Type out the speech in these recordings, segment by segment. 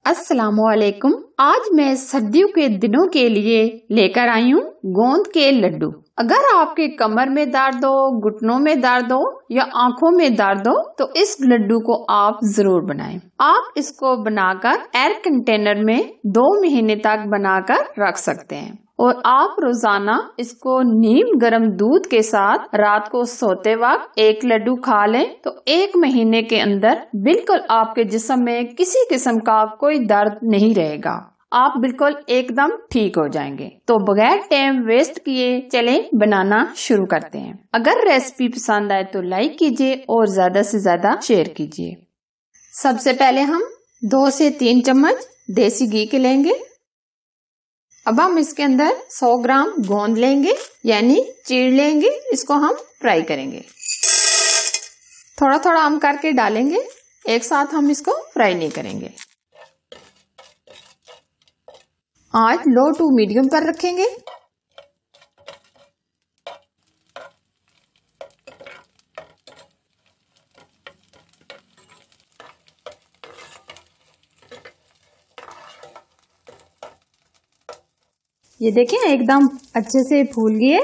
अस्सलामुअलैकुम। आज मैं सर्दियों के दिनों के लिए लेकर आई हूँ गोंद के लड्डू। अगर आपके कमर में दर्द हो, घुटनों में दर्द हो या आंखों में दर्द हो तो इस लड्डू को आप जरूर बनाएं। आप इसको बनाकर एयर कंटेनर में 2 महीने तक बनाकर रख सकते हैं और आप रोजाना इसको नीम गर्म दूध के साथ रात को सोते वक्त 1 लड्डू खा लें तो 1 महीने के अंदर बिल्कुल आपके जिस्म में किसी किस्म का कोई दर्द नहीं रहेगा। आप बिल्कुल एकदम ठीक हो जाएंगे। तो बगैर टाइम वेस्ट किए चलें बनाना शुरू करते हैं। अगर रेसिपी पसंद आए तो लाइक कीजिए और ज्यादा से ज्यादा शेयर कीजिए। सबसे पहले हम 2 से 3 चम्मच देसी घी के लेंगे। अब हम इसके अंदर 100 ग्राम गोंद लेंगे यानी चीड़ लेंगे। इसको हम फ्राई करेंगे। थोड़ा थोड़ा हम करके डालेंगे, एक साथ हम इसको फ्राई नहीं करेंगे। आज लो टू मीडियम पर रखेंगे। ये देखें एकदम अच्छे से फूल गई है।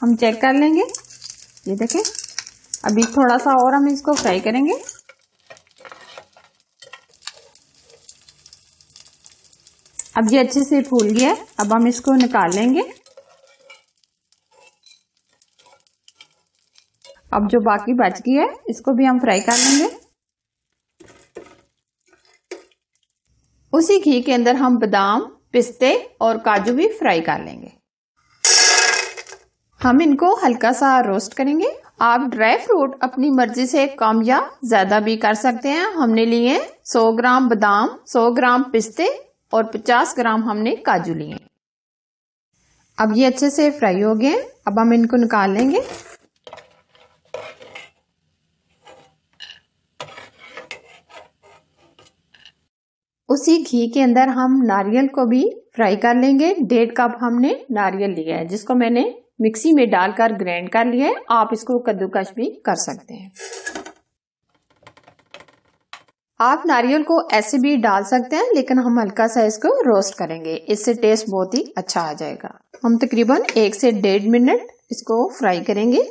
हम चेक कर लेंगे। ये देखें अभी थोड़ा सा और हम इसको फ्राई करेंगे। अब ये अच्छे से फूल गया है। अब हम इसको निकाल लेंगे। अब जो बाकी बच गई है इसको भी हम फ्राई कर लेंगे। उसी घी के अंदर हम बादाम, पिस्ते और काजू भी फ्राई कर लेंगे। हम इनको हल्का सा रोस्ट करेंगे। आप ड्राई फ्रूट अपनी मर्जी से कम या ज्यादा भी कर सकते हैं। हमने लिए 100 ग्राम बादाम, 100 ग्राम पिस्ते और 50 ग्राम हमने काजू लिए। अब ये अच्छे से फ्राई हो गए। अब हम इनको निकाल लेंगे। उसी घी के अंदर हम नारियल को भी फ्राई कर लेंगे। 1.5 कप हमने नारियल लिया है जिसको मैंने मिक्सी में डालकर ग्राइंड कर लिया है। आप इसको कद्दूकस भी कर सकते हैं। आप नारियल को ऐसे भी डाल सकते हैं लेकिन हम हल्का सा इसको रोस्ट करेंगे, इससे टेस्ट बहुत ही अच्छा आ जाएगा। हम तकरीबन 1 से 1.5 मिनट इसको फ्राई करेंगे।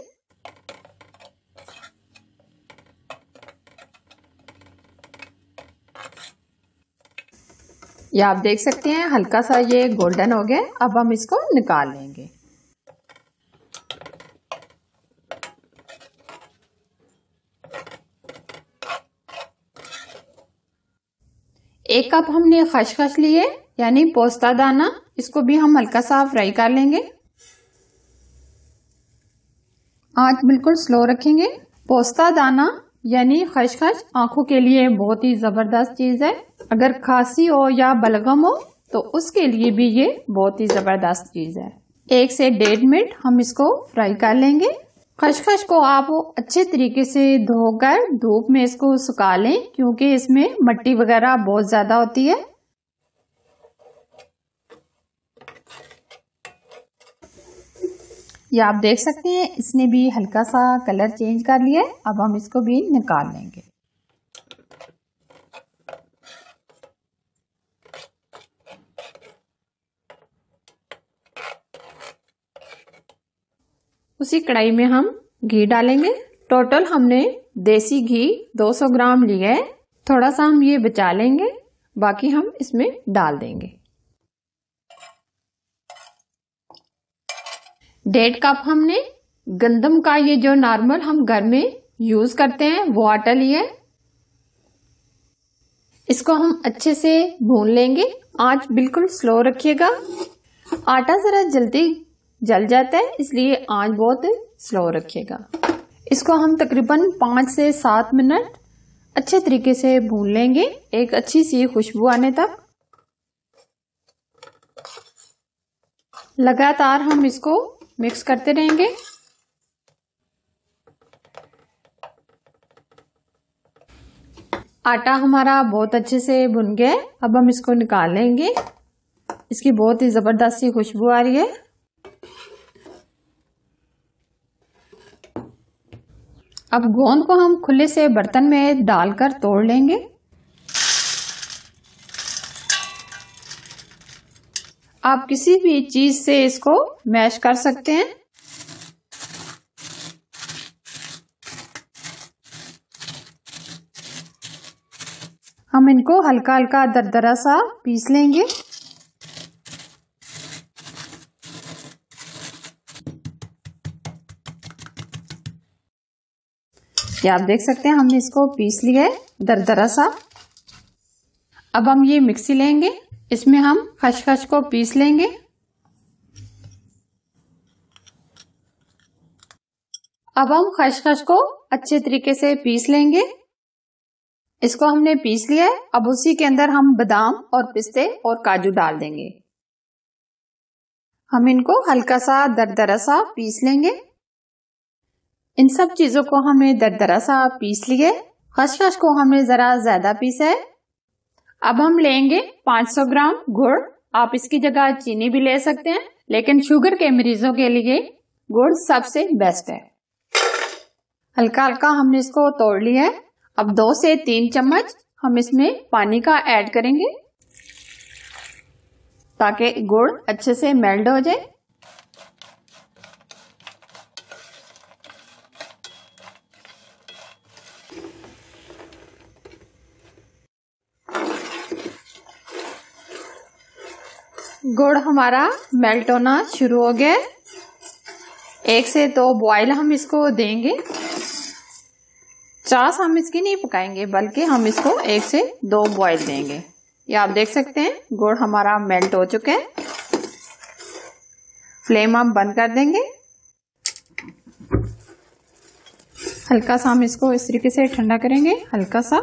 ये आप देख सकते हैं हल्का सा ये गोल्डन हो गया। अब हम इसको निकाल लेंगे। एक कप हमने खसखस लिए यानी पोस्ता दाना, इसको भी हम हल्का सा फ्राई कर लेंगे। आंच बिल्कुल स्लो रखेंगे। पोस्ता दाना यानी खसखस आंखों के लिए बहुत ही जबरदस्त चीज है। अगर खांसी हो या बलगम हो तो उसके लिए भी ये बहुत ही जबरदस्त चीज है। 1 से 1.5 मिनट हम इसको फ्राई कर लेंगे। खसखस को आप अच्छे तरीके से धोकर धूप में इसको सुखा लें क्योंकि इसमें मिट्टी वगैरह बहुत ज्यादा होती है। ये आप देख सकते हैं इसने भी हल्का सा कलर चेंज कर लिया है। अब हम इसको भी निकाल लेंगे। उसी कढ़ाई में हम घी डालेंगे। टोटल हमने देसी घी 200 ग्राम लिया है। थोड़ा सा हम ये बचा लेंगे, बाकी हम इसमें डाल देंगे। 1.5 कप हमने गंदम का ये जो नॉर्मल हम घर में यूज करते हैं वो आटा लिया है। इसको हम अच्छे से भून लेंगे। आंच बिल्कुल स्लो रखिएगा। आटा जरा जल्दी जल जाता है इसलिए आंच बहुत स्लो रखिएगा। इसको हम तकरीबन 5 से 7 मिनट अच्छे तरीके से भून लेंगे, एक अच्छी सी खुशबू आने तक। लगातार हम इसको मिक्स करते रहेंगे। आटा हमारा बहुत अच्छे से भुन गया है। अब हम इसको निकाल लेंगे। इसकी बहुत ही जबरदस्त सी खुशबू आ रही है। अब गोंद को हम खुले से बर्तन में डालकर तोड़ लेंगे। आप किसी भी चीज से इसको मैश कर सकते हैं। हम इनको हल्का हल्का दरदरा सा पीस लेंगे। ये आप देख सकते हैं हमने इसको पीस लिया है दरदरा सा। अब हम ये मिक्सी लेंगे, इसमें हम खसखस को पीस लेंगे। अब हम खसखस को अच्छे तरीके से पीस लेंगे। इसको हमने पीस लिया है। अब उसी के अंदर हम बादाम और पिस्ते और काजू डाल देंगे। हम इनको हल्का सा दरदरा सा पीस लेंगे। इन सब चीजों को हमें दरदरा सा पीस लिए। खसखस को हमने जरा ज्यादा पीसा है। अब हम लेंगे 500 ग्राम गुड़। आप इसकी जगह चीनी भी ले सकते हैं, लेकिन शुगर के मरीजों के लिए गुड़ सबसे बेस्ट है। हल्का हल्का हमने इसको तोड़ लिया है। अब 2 से 3 चम्मच हम इसमें पानी का ऐड करेंगे ताकि गुड़ अच्छे से मेल्ट हो जाए। गुड़ हमारा मेल्ट होना शुरू हो गया है। 1 से 2 बॉयल हम इसको देंगे। चास हम इसकी नहीं पकाएंगे, बल्कि हम इसको 1 से 2 बॉयल देंगे। ये आप देख सकते हैं गुड़ हमारा मेल्ट हो चुका है। फ्लेम हम बंद कर देंगे। हल्का सा हम इसको इस तरीके से ठंडा करेंगे, हल्का सा।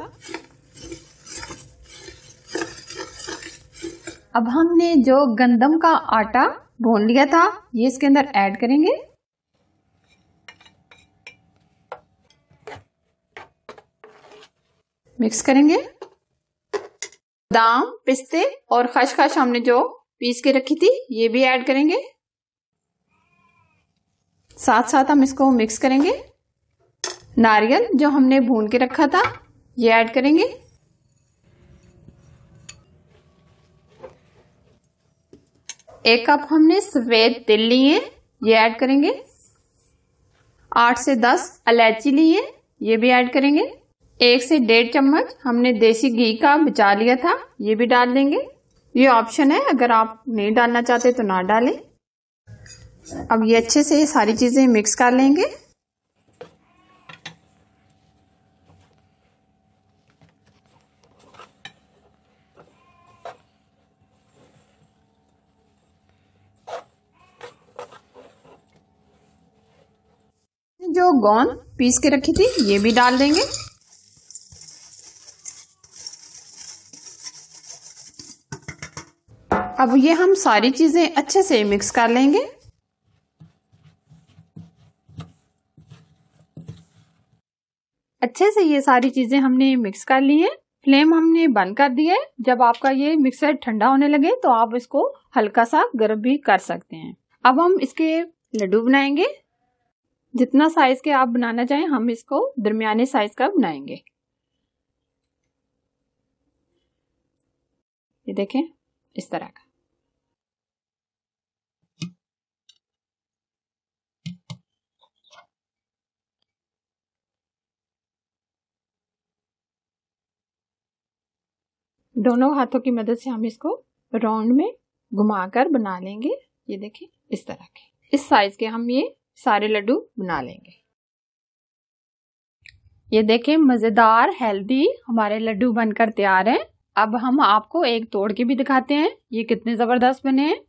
अब हमने जो गंदम का आटा भून लिया था ये इसके अंदर ऐड करेंगे। मिक्स करेंगे। बादाम, पिस्ते और खसखस हमने जो पीस के रखी थी ये भी ऐड करेंगे। साथ साथ हम इसको मिक्स करेंगे। नारियल जो हमने भून के रखा था ये ऐड करेंगे। एक कप हमने सफेद तिल लिए, ये ऐड करेंगे। 8 से 10 इलायची लिए, ये भी ऐड करेंगे। 1 से 1.5 चम्मच हमने देसी घी का बचा लिया था, ये भी डाल देंगे। ये ऑप्शन है, अगर आप नहीं डालना चाहते तो ना डालें। अब ये अच्छे से सारी चीजें मिक्स कर लेंगे। जो गोंद पीस के रखी थी ये भी डाल देंगे। अब ये हम सारी चीजें अच्छे से मिक्स कर लेंगे। अच्छे से ये सारी चीजें हमने मिक्स कर ली है। फ्लेम हमने बंद कर दिया है। जब आपका ये मिक्सर ठंडा होने लगे तो आप इसको हल्का सा गर्म भी कर सकते हैं। अब हम इसके लड्डू बनाएंगे। जितना साइज के आप बनाना चाहें हम इसको दरमियाने साइज का बनाएंगे। ये देखें इस तरह का। दोनों हाथों की मदद से हम इसको राउंड में घुमाकर बना लेंगे। ये देखें इस तरह के, इस साइज के हम ये सारे लड्डू बना लेंगे। ये देखें मजेदार हेल्दी हमारे लड्डू बनकर तैयार हैं। अब हम आपको एक तोड़ के भी दिखाते हैं ये कितने जबरदस्त बने हैं।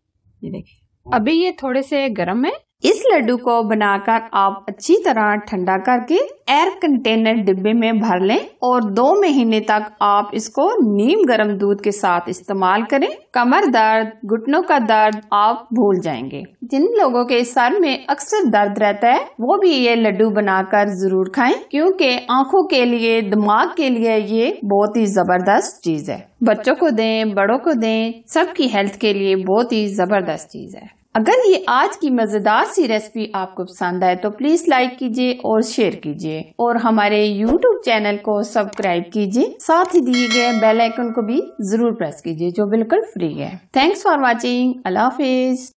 ये देखें अभी ये थोड़े से गर्म है। इस लड्डू को बनाकर आप अच्छी तरह ठंडा करके एयर कंटेनर डिब्बे में भर लें और 2 महीने तक आप इसको नीम गर्म दूध के साथ इस्तेमाल करें। कमर दर्द, घुटनों का दर्द आप भूल जाएंगे। जिन लोगों के सर में अक्सर दर्द रहता है वो भी ये लड्डू बनाकर जरूर खाएं, क्योंकि आंखों के लिए, दिमाग के लिए ये बहुत ही जबरदस्त चीज है। बच्चों को दें, बड़ों को दें, सबकी हेल्थ के लिए बहुत ही जबरदस्त चीज है। अगर ये आज की मजेदार सी रेसिपी आपको पसंद आए तो प्लीज लाइक कीजिए और शेयर कीजिए और हमारे YouTube चैनल को सब्सक्राइब कीजिए। साथ ही दिए गए बेल आइकन को भी जरूर प्रेस कीजिए जो बिल्कुल फ्री है। Thanks for watching. Allah Hafiz.